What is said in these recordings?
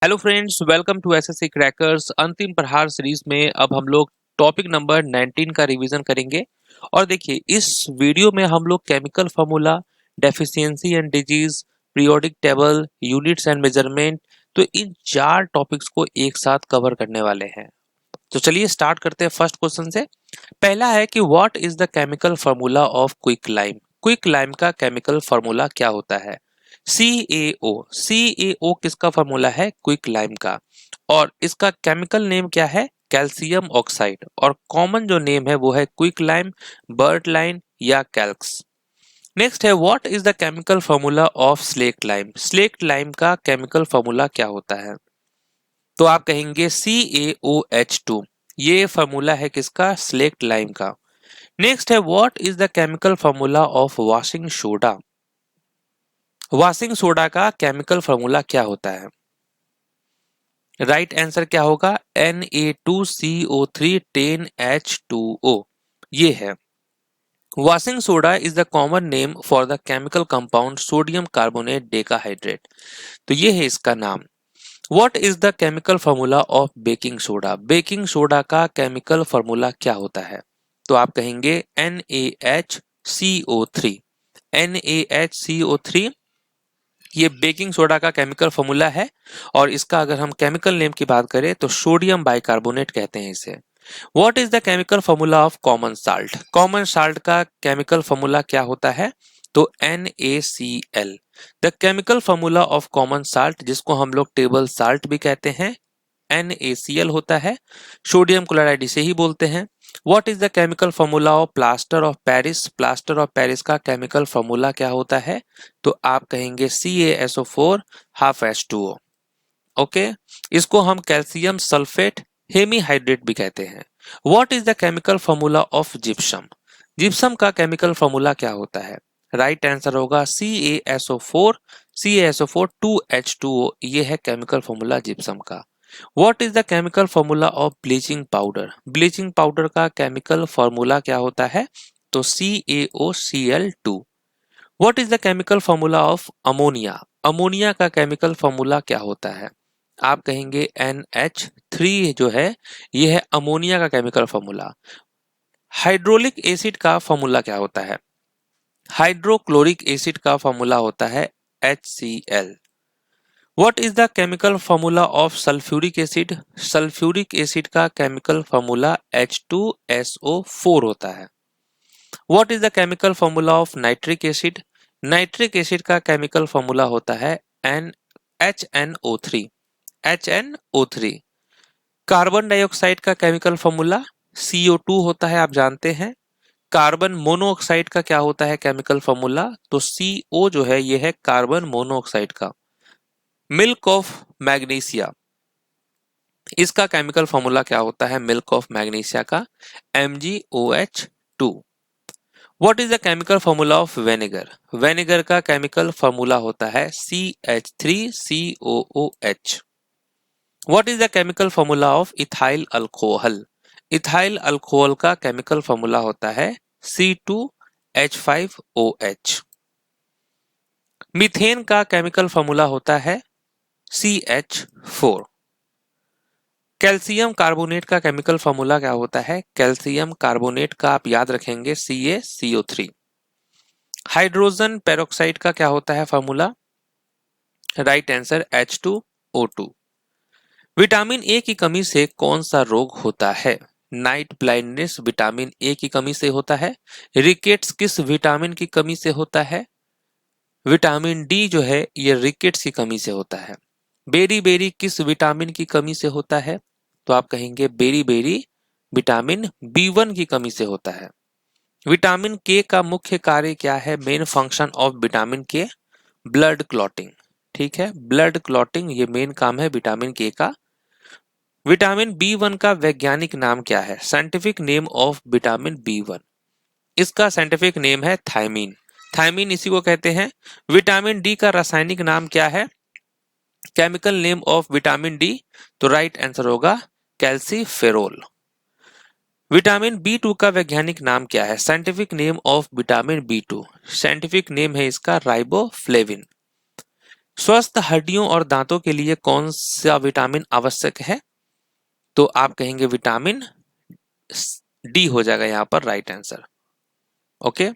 Hello friends, welcome to SSC crackers. अंतिम प्रहार series में अब हम लोग टॉपिक नंबर 19 का रिवीजन करेंगे। और देखिए, इस वीडियो में हम लोग chemical formula, deficiency and disease, periodic table, units and measurement, तो इन चार टॉपिक्स को एक साथ कवर करने वाले हैं। तो चलिए स्टार्ट करते हैं फर्स्ट क्वेश्चन से। पहला है कि what is the chemical formula of quick lime. Quick lime का केमिकल फार्मूला क्या होता है? CaO। CaO किसका फार्मूला है? क्विक लाइम का। और इसका केमिकल नेम क्या है? Calcium oxide. और कॉमन जो नेम है वो है क्विक लाइम, बर्ट लाइन या कैल्क्स। नेक्स्ट है what is the chemical formula of slaked lime. Slaked lime का केमिकल फार्मूला क्या होता है? तो आप कहेंगे CaOH2। ये फार्मूला है किसका? स्लेक्ट लाइम का। नेक्स्ट है what is the chemical formula of washing soda. Washing soda का केमिकल फार्मूला क्या होता है? राइट आंसर क्या होगा? Na2CO3 10H2O। ये है। Washing soda is the common name for the chemical compound sodium carbonate decahydrate. तो ये है इसका नाम। What is the chemical formula of baking soda. Baking soda का केमिकल फार्मूला क्या होता है? तो आप कहेंगे NaHCO3। NaHCO3 ये बेकिंग सोडा का केमिकल फार्मूला है। और इसका अगर हम केमिकल नेम की बात करें तो सोडियम बाइकार्बोनेट कहते हैं इसे। What is the chemical formula of common salt. Common salt का केमिकल फार्मूला क्या होता है? तो NaCl। The chemical formula of common salt, जिसको हम लोग टेबल साल्ट भी कहते हैं, NaCl होता है। सोडियम क्लोराइड इसे ही बोलते हैं। What is the chemical formula of plaster of Paris. Plaster of Paris का केमिकल फार्मूला क्या होता है? तो आप कहेंगे CaSO4 हाफ H2O। ओके, इसको हम कैल्शियम सल्फेट हेमीहाइड्रेट भी कहते हैं। What is the chemical formula of gypsum. Gypsum का केमिकल फार्मूला क्या होता है? राइट आंसर होगा CaSO4 2H2O। ये है केमिकल फार्मूला जिप्सम का। What is the chemical formula of bleaching powder. Bleaching powder का केमिकल फार्मूला क्या होता है? तो CaOCl2। What is the chemical formula of ammonia. Ammonia का केमिकल फार्मूला क्या होता है? आप कहेंगे NH3 जो है ये है अमोनिया का केमिकल फार्मूला। हाइड्रोलिक एसिड का फार्मूला क्या होता है? हाइड्रोक्लोरिक एसिड का फार्मूला होता है HCl। What is the chemical formula of sulphuric acid. Sulphuric acid का केमिकल फार्मूला H2SO4 होता है। What is the chemical formula of nitric acid. Nitric acid का केमिकल फार्मूला होता है HNO3। HNO3। कार्बन डाइऑक्साइड का chemical formula CO2 होता है, आप जानते हैं। कार्बन मोनोऑक्साइड का क्या होता है केमिकल फार्मूला? तो CO जो है ये है कार्बन मोनोऑक्साइड का। मिल्क ऑफ मैग्नीशिया, इसका केमिकल फार्मूला क्या होता है? मिल्क ऑफ मैग्नीशिया का MgOH2। What is the chemical formula of vinegar. Vinegar का केमिकल फार्मूला होता है CH3COOH। What is the chemical formula of ethyl alcohol. Ethyl alcohol का केमिकल फार्मूला होता है C2H5OH। मीथेन का केमिकल फार्मूला होता है CH4। कैल्शियम कार्बोनेट का केमिकल फार्मूला क्या होता है? कैल्शियम कार्बोनेट का आप याद रखेंगे CaCO3। हाइड्रोजन पेरोक्साइड का क्या होता है formula? Right answer H2O2। Vitamin A की कमी से कौन सा रोग होता है? नाइट ब्लाइंडनेस विटामिन ए की कमी से होता है। रिकेट्स किस विटामिन की कमी से होता है? विटामिन डी जो है ये रिकेट्स की कमी से होता है। बेरी बेरी किस विटामिन की कमी से होता है? तो आप कहेंगे बेरी बेरी विटामिन B1 की कमी से होता है। विटामिन के का मुख्य कार्य क्या है? मेन फंक्शन ऑफ विटामिन के ब्लड क्लॉटिंग। ठीक है, ब्लड क्लॉटिंग ये मेन काम है विटामिन के का। विटामिन B1 का वैज्ञानिक नाम क्या है? Scientific name of vitamin B1, इसका साइंटिफिक नेम है थायमीन। थायमीन इसी को कहते हैं। विटामिन डी का रासायनिक नाम क्या है? Chemical name of vitamin D, तो राइट आंसर होगा कैल्सीफेरोल। विटामिन B2 का वैज्ञानिक नाम क्या है? Scientific name of vitamin B2, scientific name है इसका राइबोफ्लेविन। स्वस्थ हड्डियों और दांतों के लिए कौन सा विटामिन आवश्यक है? तो आप कहेंगे विटामिन डी हो जाएगा यहाँ पर राइट आंसर। ओके,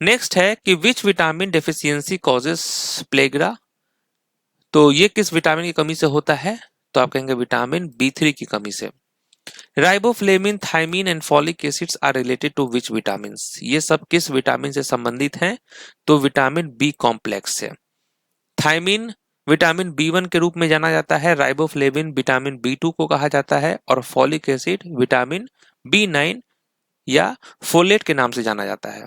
नेक्स्ट है कि which vitamin deficiency causes pellagra. तो ये किस विटामिन की कमी से होता है? तो आप कहेंगे विटामिन बी3 की कमी से। Riboflavin, thiamine and folic acids are related to which vitamin. ये सब किस विटामिन से संबंधित हैं? तो विटामिन बी कॉम्प्लेक्स से। थायमीन विटामिन बी1 के रूप में जाना जाता है, राइबोफ्लेविन विटामिन बी2 को कहा जाता है और फॉलिक एसिड विटामिन बी9 या फोलेट के नाम से जाना जाता है।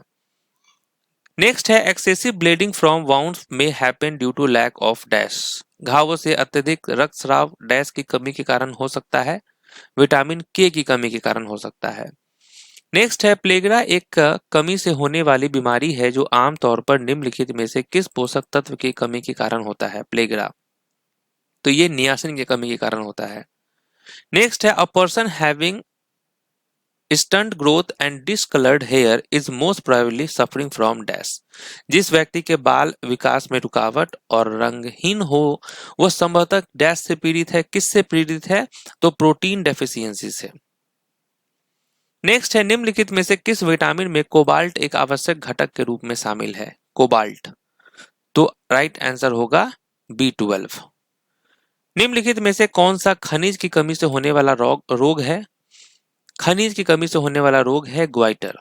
नेक्स्ट है excessive bleeding from wounds may happen due to lack of dash. घावों से अत्यधिक रक्तस्राव डैश की कमी के कारण हो सकता है, विटामिन के की कमी के कारण हो सकता है। नेक्स्ट है प्लेग्रा एक कमी से होने वाली बीमारी है जो आमतौर पर निम्नलिखित में से किस पोषक तत्व की कमी के कारण होता है? प्लेग्रा, तो ये नियासिन की कमी के कारण होता है। नेक्स्ट है a person having stunt growth and discoloured here is most probably suffering from dash. जिस व्यक्ति के बाल विकास में रुकावट और रंगहीन हो वह संभवतः डैश से पीड़ित है। किससे पीड़ित है? तो प्रोटीन डेफिशिएंसी से। नेक्स्ट है निम्नलिखित में से किस विटामिन में कोबाल्ट एक आवश्यक घटक के रूप में शामिल है? कोबाल्ट, तो राइट आंसर होगा B12। निम्नलिखित में से कौन सा खनिज की कमी से होने वाला रोग है? खनिज की कमी से होने वाला रोग है ग्वाइटर।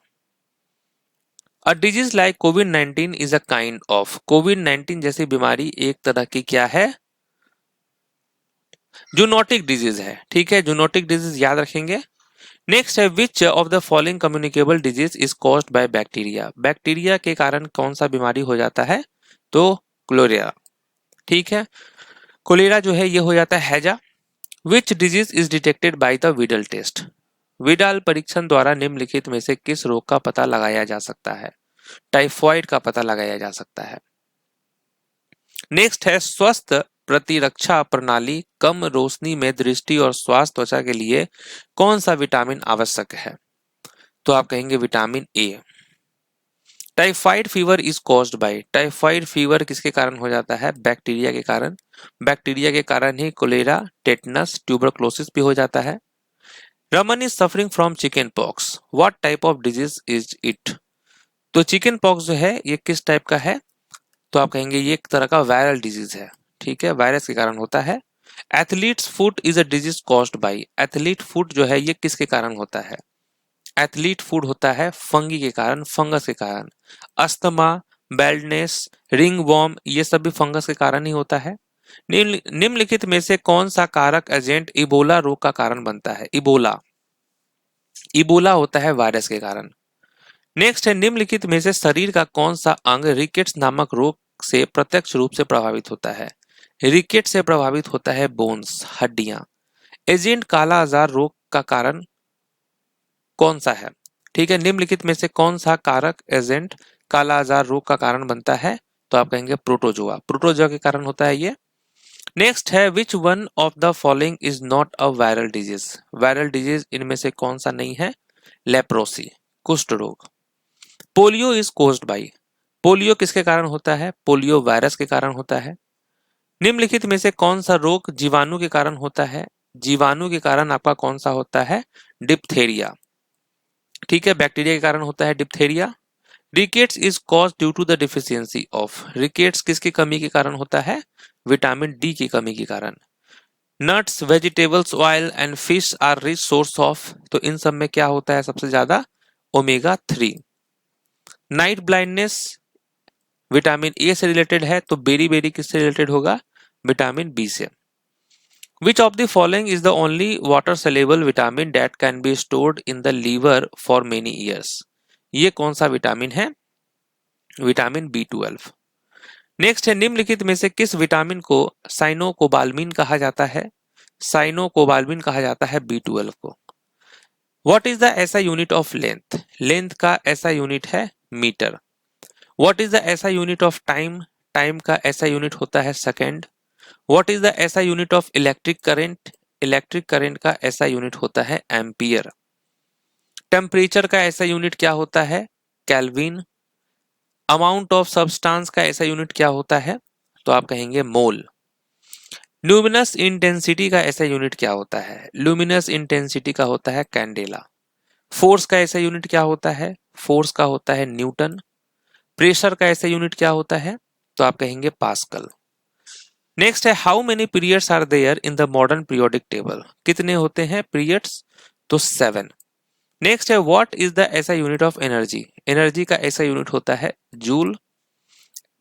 अ डिजीज लाइक कोविड-19 इज अ काइंड ऑफ। कोविड-19 जैसी बीमारी एक तरह की क्या है? जूनोटिक डिजीज है। ठीक है, जूनोटिक डिजीज याद रखेंगे। नेक्स्ट है विच of the following communicable disease is caused by bacteria. Bacteria के कारण कौन सा बीमारी हो जाता है? तो कोलेरा। ठीक है, कोलेरा जो है ये हो जाता है हैजा। Which disease is detected by the Widal test. Widal परीक्षण द्वारा निम्नलिखित में से किस रोग का पता लगाया जा सकता है? टाइफॉइड का पता लगाया जा सकता है। नेक्स्ट है स्वस्थ प्रतिरक्षा प्रणाली कम रोशनी में दृष्टि और स्वास्थ्य त्वचा के लिए कौन सा विटामिन आवश्यक है? तो आप कहेंगे vitamin A. Typhoid fever is caused by. Typhoid fever किसके कारण हो जाता है? बैक्टीरिया के कारण। बैक्टीरिया के कारण ही कोलेरा, टेटनस, ट्यूबरक्लोसिस भी हो जाता है। Raman is suffering from chicken pox. What type of disease is it? तो चिकन पॉक्स जो है ये किस टाइप का है? तो आप कहेंगे ये एक तरह का वायरल डिजीज है। ठीक है, वायरस के कारण होता है। Athletes foot is a disease caused by. Athlete foot जो है ये किसके कारण होता है? एथलीट फुट होता है फंगी के कारण, फंगस के कारण। अस्थमा, बेल्डनेस, रिंग वॉर्म ये सब भी फंगस के कारण ही होता है। निम्नलिखित में से कौन सा कारक एजेंट इबोला रोग का कारण बनता है? इबोला, इबोला होता है वायरस के कारण। नेक्स्ट है निम्नलिखित में से शरीर का कौन सा अंग रिकेट्स नामक रोग से प्रत्यक्ष रूप से प्रभावित होता है? रिकेट से प्रभावित होता है बोन्स, हड्डियां। एजेंट काला आजार रोग का कारण कौन सा है? ठीक है, निम्नलिखित में से कौन सा कारक एजेंट काला आजार रोग का कारण बनता है? तो आप कहेंगे प्रोटोजोआ। प्रोटोजोआ के कारण होता है ये। नेक्स्ट है which one of the following is not a viral disease. Viral disease इनमें से कौन सा नहीं है? लेप्रोसी, कुष्ठ रोग। Polio is caused by. Polio किसके कारण होता है? पोलियो वायरस के कारण होता है। निम्नलिखित में से कौन सा रोग जीवाणु के कारण होता है? जीवाणु के कारण आपका कौन सा होता है? डिप्थेरिया। ठीक है, बैक्टीरिया के कारण होता है diphtheria. Rickets is cause due to the deficiency of. Rickets किसकी कमी के कारण होता है? विटामिन डी की कमी के कारण। Nuts, vegetables, oil and fish are rich source of. तो इन सब में क्या होता है सबसे ज्यादा? Omega 3। Night blindness vitamin A से रिलेटेड है, तो बेरी बेरी किससे रिलेटेड होगा? विटामिन बी से। Which of the following is the only water soluble vitamin that can be stored in the liver for many years. ये कौन सा vitamin है? Vitamin B12। नेक्स्ट है निम्नलिखित में से किस विटामिन को साइनोकोबाल्मिन कहा जाता है? साइनोकोबाल्मिन कहा जाता है B12 को। What is the SI unit of length? Length का ऐसा यूनिट है metre. What is the SI unit of time? Time का ऐसा यूनिट होता है second. What is the SI unit of electric current? Electric current का SI unit होता है ampere. Temperature का SI unit क्या होता है? केल्विन। अमाउंट ऑफ सब्सटेंस का ऐसा यूनिट क्या होता है? तो आप कहेंगे मोल। ल्यूमिनस इंटेंसिटी का ऐसा यूनिट क्या होता है? ल्यूमिनस इंटेंसिटी का होता है कैंडेला। फोर्स का ऐसा यूनिट क्या होता है? फोर्स का होता है न्यूटन। प्रेशर का ऐसा यूनिट क्या होता है? तो आप कहेंगे पास्कल। नेक्स्ट है how many periods are there in the modern periodic table? कितने होते हैं पीरियड्स? तो 7। नेक्स्ट है what is the SI unit of energy? Energy का ऐसा यूनिट होता है जूल।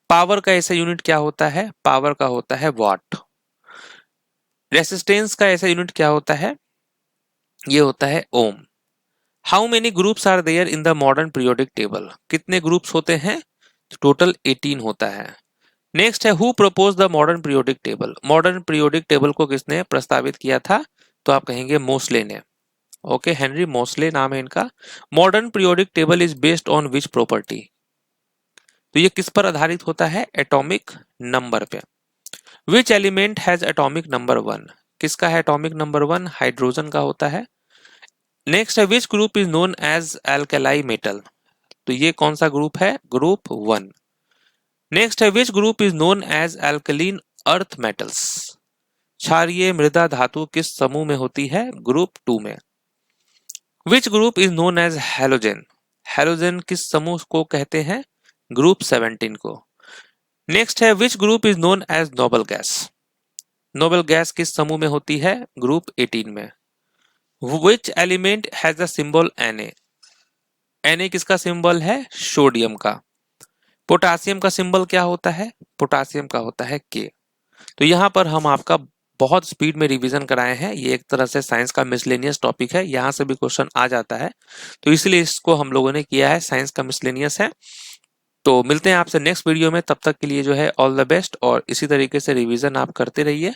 पावर का ऐसा यूनिट क्या होता है? पावर का होता है वाट। रेसिस्टेंस का ऐसा यूनिट क्या होता है? ये होता है ohm. How many groups are there in the modern periodic table? कितने ग्रुप्स होते हैं? टोटल 18 होता है। नेक्स्ट है who propose the modern periodic table? Modern periodic table को किसने प्रस्तावित किया था? तो आप कहेंगे मोस्ले ने। ओके, हेनरी मोस्ले नाम है इनका। Modern periodic table is based on which property? तो ये किस पर आधारित होता है? एटॉमिक नंबर पे। विच एलिमेंट हैज एटॉमिक नंबर 1? किसका है एटॉमिक नंबर 1? हाइड्रोजन का होता है। नेक्स्ट है which group is known as alkali metal? तो ये कौन सा ग्रुप है? ग्रुप 1। नेक्स्ट है which group is known as alkaline earth metals? क्षारीय मृदा धातु किस समूह में होती है? ग्रुप 2 में। Which group is known as halogen? Halogen किस समूह को कहते हैं? ग्रुप 17 को। नेक्स्ट है which group is known as noble gas? Noble gas किस समूह में होती है? ग्रुप 18 में। Which element has the symbol Na? Na किसका सिंबल है? सोडियम का। पोटासियम का सिंबल क्या होता है? पोटासियम का होता है K। तो यहाँ पर हम आपका बहुत स्पीड में रिवीजन कराए हैं। ये एक तरह से साइंस का मिसलेनियस टॉपिक है, यहाँ से भी क्वेश्चन आ जाता है, तो इसलिए इसको हम लोगों ने किया है, साइंस का मिसलेनियस है। तो मिलते हैं आपसे नेक्स्ट वीडियो में, तब तक के लिए जो है ऑल द बेस्ट, और इसी तरीके से रिवीजन आप करते रहिए।